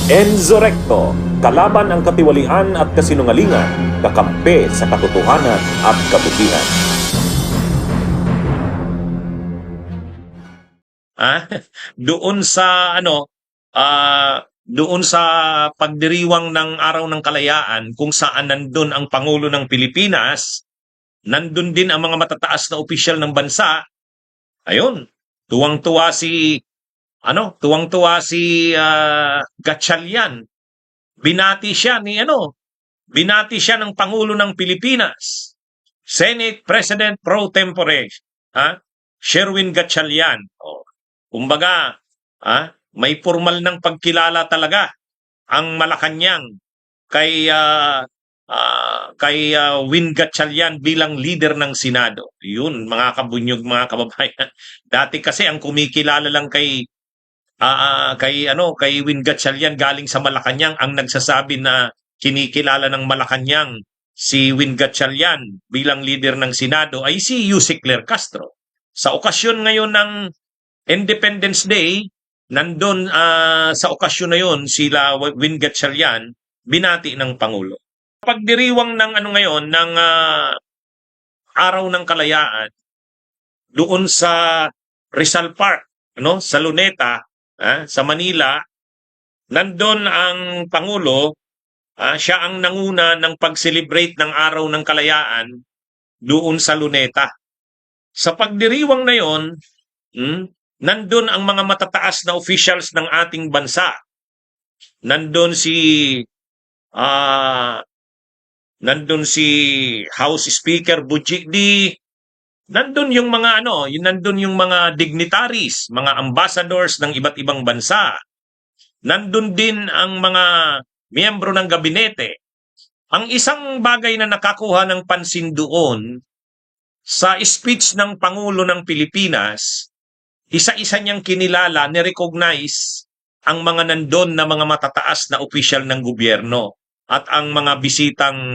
Enzo Recto, kalaban ang katiwalian at kasinungalingan, kakampi sa katotohanan at kabutihan. Doon sa doon sa pagdiriwang ng Araw ng Kalayaan kung saan nandun ang Pangulo ng Pilipinas, nandun din ang mga matataas na opisyal ng bansa. Ayun, tuwang-tuwa si Gatchalian. Binati siya ng Pangulo ng Pilipinas, Senate President Pro Tempore, Sherwin Gatchalian. Kumbaga, may formal ng pagkilala talaga ang Malacanang kay Win Gatchalian bilang leader ng Senado. Yun, mga kabunyog, mga kababayan. Dati kasi ang kumikilala lang kay Win Gatchalian galing sa Malacanang, ang nagsasabi na kinikilala ng Malacanang si Win Gatchalian bilang leader ng Senado ay si Yusek Claire Castro. Sa okasyon ngayon ng Independence Day, nandun sa okasyon na yon sila Win Gatchalian binati ng Pangulo. Pagdiriwang ng ng Araw ng Kalayaan doon sa Rizal Park, sa Luneta, sa Manila, nandun ang Pangulo, siya ang nanguna ng pag-celebrate ng Araw ng Kalayaan doon sa Luneta. Sa pagdiriwang na yon, nandun ang mga matataas na officials ng ating bansa. Nandun si House Speaker Bujigdi. Nandun yung mga dignitaries, mga ambassadors ng iba't ibang bansa. Nandun din ang mga miyembro ng gabinete. Ang isang bagay na nakakuha ng pansin doon sa speech ng Pangulo ng Pilipinas, isa-isa niyang kinilala, ni-recognize ang mga nandun na mga matataas na opisyal ng gobyerno at ang mga bisitang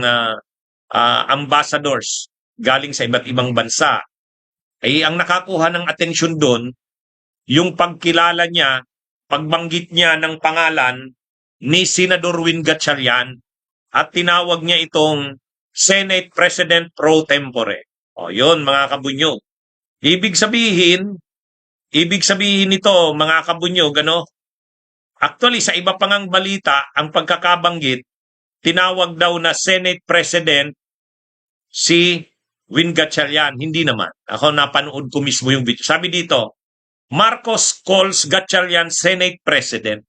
ambassadors galing sa iba't ibang bansa. Ay ang nakakuha ng atensyon doon, yung pagkilala niya, pagbanggit niya ng pangalan ni Senador Win Gatchalian at tinawag niya itong Senate President Pro Tempore. Yun, mga kabunyog. Ibig sabihin nito, mga kabunyog, actually, sa iba pang ang balita, ang pagkakabanggit, tinawag daw na Senate President si Win Gatchalian. Hindi naman. Ako napanood ko mismo yung video. Sabi dito, Marcos calls Gatchalian Senate President.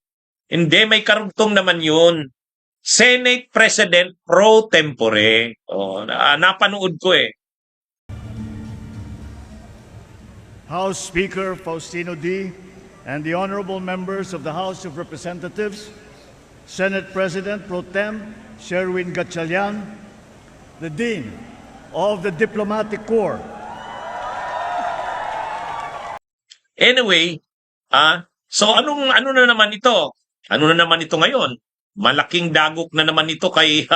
Hindi, may karugtong naman yun. Senate President Pro Tempore. Napanood ko eh. House Speaker Faustino D. and the honorable members of the House of Representatives, Senate President Pro Tem Sherwin Gatchalian, the Dean of the Diplomatic Corps. Anyway, so ano na naman ito? Ano na naman ito ngayon? Malaking dagok na naman ito kay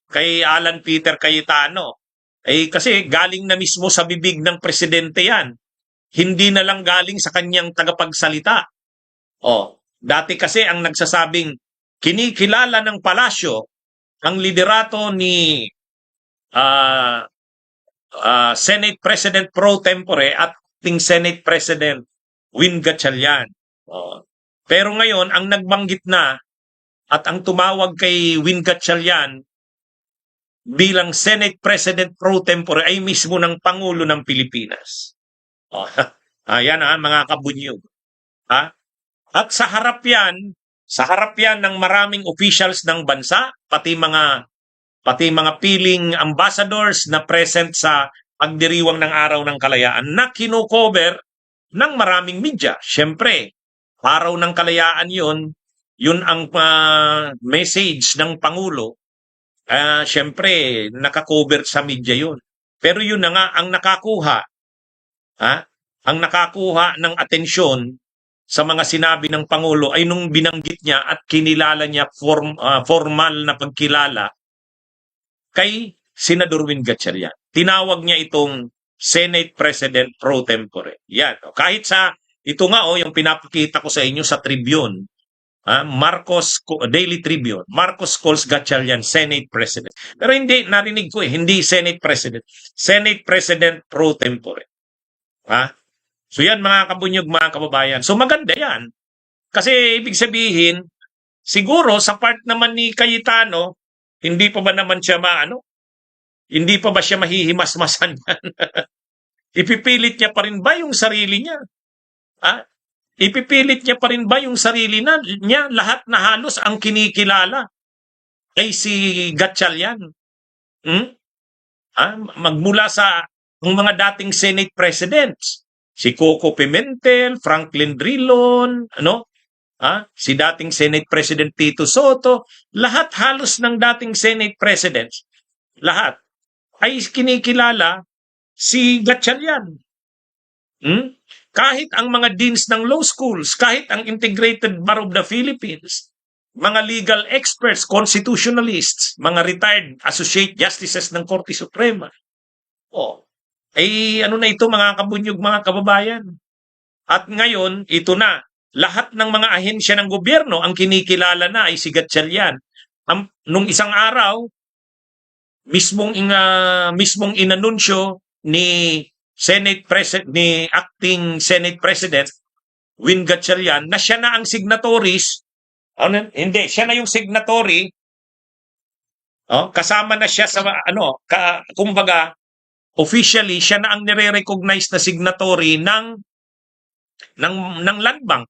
kay Alan Peter Cayetano. Kasi galing na mismo sa bibig ng presidente yan. Hindi na lang galing sa kanyang tagapagsalita. Dati kasi ang nagsasabing kinikilala ng palasyo ang liderato ni Senate President Pro Tempore at ating Senate President Win Gatchalian. Pero ngayon, ang nagbanggit na at ang tumawag kay Win Gatchalian bilang Senate President Pro Tempore ay mismo ng Pangulo ng Pilipinas. Ayan mga kabunyog. At sa harap yan ng maraming officials ng bansa, pati mga piling ambassadors na present sa pagdiriwang ng Araw ng Kalayaan na kino-cover ng maraming media. Siyempre, Araw ng Kalayaan yun ang message ng Pangulo. Siyempre, nakakover sa media yun. Pero yun na nga ang nakakuha ng atensyon sa mga sinabi ng Pangulo ay nung binanggit niya at kinilala niya formal na pagkilala kay Senador Win Gatchalian. Tinawag niya itong Senate President Pro Tempore. Yan. Kahit sa ito nga yung pinapakita ko sa inyo sa Tribune. Daily Tribune, Marcos calls Gatchalian Senate President. Pero hindi, narinig ko hindi Senate President. Senate President pro tempore. So yan mga kabunyog, mga kababayan. So maganda yan. Kasi ibig sabihin, siguro sa part naman ni Cayetano, hindi pa ba naman siya hindi pa ba siya mahihimas-masan yan? Ipipilit niya pa rin ba yung sarili niya? Ipipilit niya pa rin ba yung sarili niya? Lahat na halos ang kinikilala ay si Gatchalian. Magmula sa mga dating Senate Presidents. Si Coco Pimentel, Franklin Drilon, si dating Senate President Tito Soto, lahat halos ng dating Senate Presidents, lahat ay kinikilala si Gatchalian. Kahit ang mga deans ng law schools, kahit ang Integrated Bar of the Philippines, mga legal experts, constitutionalists, mga retired associate justices ng Korte Suprema. Ano na ito mga kabunyog, mga kababayan? At ngayon, ito na. Lahat ng mga ahensya ng gobyerno ang kinikilala na ay si Gatchalian. Nung isang araw, mismong inanunsyo ni acting Senate President Win Gatchalian na siya na ang signatories. Hindi, siya na yung signatory. Kasama na siya sa kumbaga officially siya na ang nire-recognize na signatory ng Land Bank.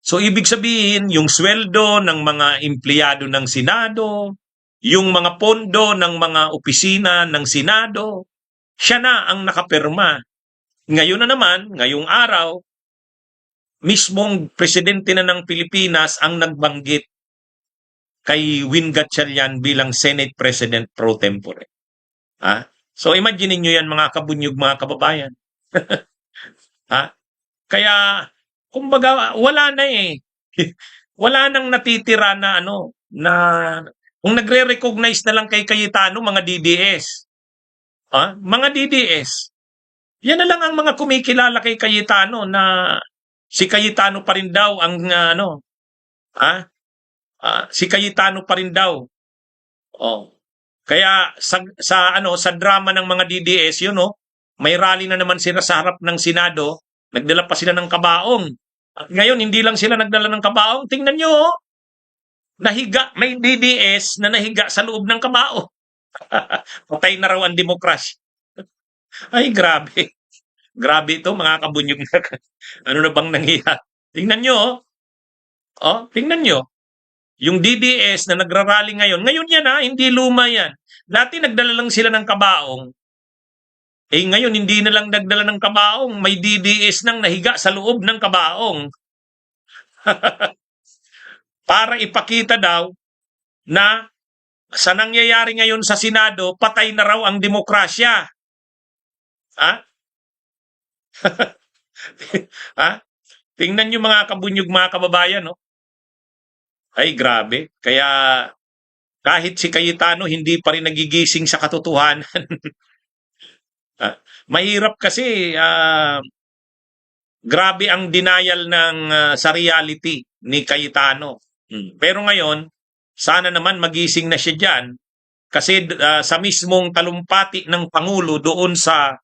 So ibig sabihin, yung sweldo ng mga empleyado ng Senado, yung mga pondo ng mga opisina ng Senado, siya na ang nakapirma. Ngayon na naman, ngayong araw, mismong presidente na ng Pilipinas ang nagbanggit kay Win Gatchalian bilang Senate President pro tempore. So imagine niyo yan mga kabunyog, mga kababayan. Kaya kumbaga wala na wala nang natitira na na kung nagre-recognize na lang kay Cayetano mga DDS. Mga DDS. Yan na lang ang mga kumikilala kay Cayetano na si Cayetano pa rin daw ang si Cayetano pa rin daw. Kaya sa drama ng mga DDS may rally na naman sila sa harap ng Senado, nagdala pa sila ng kabaong. At ngayon hindi lang sila nagdala ng kabaong, tingnan nyo, nahiga, may DDS na nahiga sa loob ng kabaong. Patay na raw ang demokrasya. Ay, grabe. Grabe ito, mga kabunyog. Ano na bang nangyayari? Tingnan nyo, tingnan nyo. Yung DDS na nagrarally ngayon yan hindi luma yan. Dati nagdala lang sila ng kabaong. Ngayon hindi na lang nagdala ng kabaong, may DDS nang nahiga sa loob ng kabaong. Para ipakita daw na sa nangyayari ngayon sa Senado, patay na raw ang demokrasya. Tingnan nyo mga kabunyog, mga kababayan, Ay, grabe. Kaya kahit si Cayetano hindi pa rin nagigising sa katotohanan. Mahirap kasi grabe ang denial sa reality ni Cayetano. Pero ngayon, sana naman magising na siya dyan kasi sa mismong talumpati ng Pangulo doon sa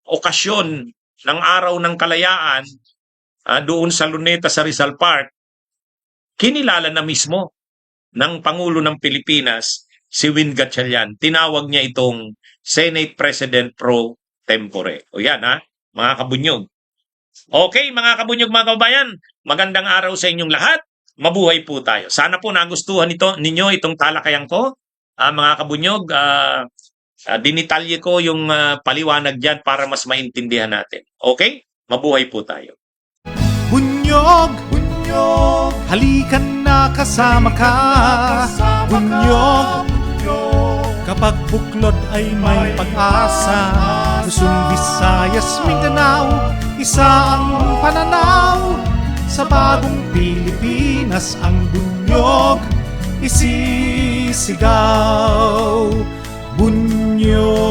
okasyon ng Araw ng Kalayaan doon sa Luneta sa Rizal Park, kinilala na mismo ng Pangulo ng Pilipinas si Win Gatchalian. Tinawag niya itong Senate President pro tempore. O yan mga kabunyog. Okay, mga kabunyog, mga kababayan, magandang araw sa inyong lahat. Mabuhay po tayo. Sana po nagustuhan ninyo itong talakayan ko. Mga kabunyog, dinitalye ko yung paliwanag dyan para mas maintindihan natin. Okay? Mabuhay po tayo. Bunyog, bunyog, halikan na kasama ka. Bunyog, kapag buklod ay may pag-asa. Luzon, Visayas, Mindanao, isa ang pananaw. Sa bagong Pilipinas ang bunyog isisigaw. Bunyog.